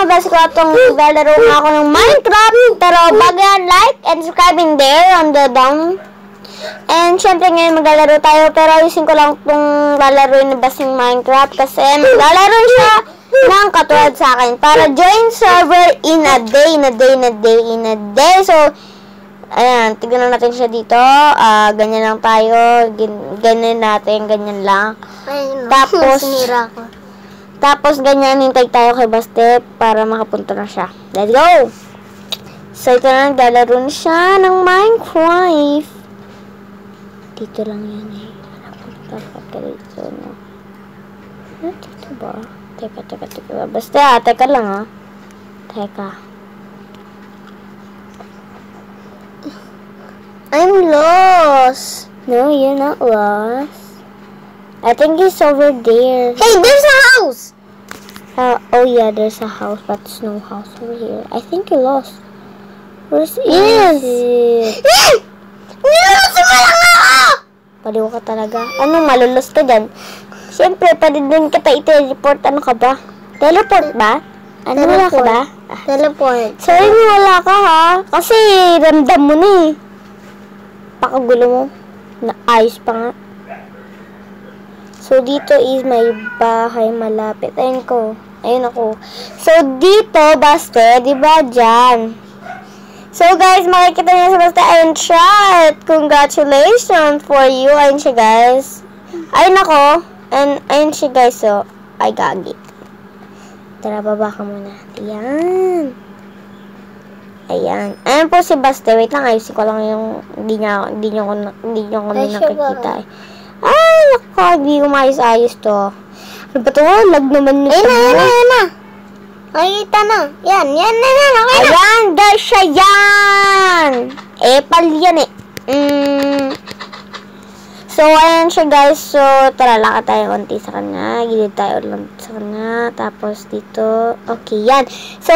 basi ko itong lalaro nga ako ng Minecraft. Pero bago yan, like and subscribe in there on the down. And syempre ngayon maglalaro tayo. Pero ayusin ko lang itong lalaroin na basing Minecraft. Kasi maglalaro siya ng katulad sa akin. Para join server in a day. So, ayan, tignan natin siya dito. Ganyan lang tayo. Ganyan natin, ganyan lang. Tapos, ganyan, hintay tayo kay Bastep para makapunta na siya. Let's go! So, ito na, naglalaro na siya ng Minecraft. Dito lang yan eh. Napunta ka dito, no? Dito ba? Teka. Basta, teka lang, Teka. I'm lost. No, you're not lost. I think he's over there. Hey, there's a house! Oh yeah, there's a house, but there's no house over here. I think you lost. Where's it? Yes! Nilost mo lang ako! Paliw ka talaga. Ano, malulos ka dyan? Siyempre, pwede din kita i-teleport. Ano ka ba? Teleport ba? Ano, wala ka ba? Teleport. Sorry, wala ka ha. Kasi, ramdam mo na eh. Pakagulo mo. Ayos pa nga. So, dito is may bahay malapit. Ayun ako. So, dito, Basta, diba dyan? So, guys, makikita niyo sa Basta. Ayun siya. Congratulations for you. Ayun siya, guys. Ayun ako. And, ayun siya, guys. So, ay gagi. Tara, baba ka muna. Ayan. Ayan po si Basta. Wait lang, ayusin ko lang yung hindi niyo ko nakikita. Ay, naku, hindi ko maayos-ayos to. Ano ba to? Lag naman nito. Ayun na. Nakikita na. Yan na. Okay. Ayan, guys, siya yan. Epal yan eh. So, ayan siya, guys. So, tara, lakad tayo konti sa kanya. Gilid tayo lang sa kanya. Tapos, dito. Okay, yan. So,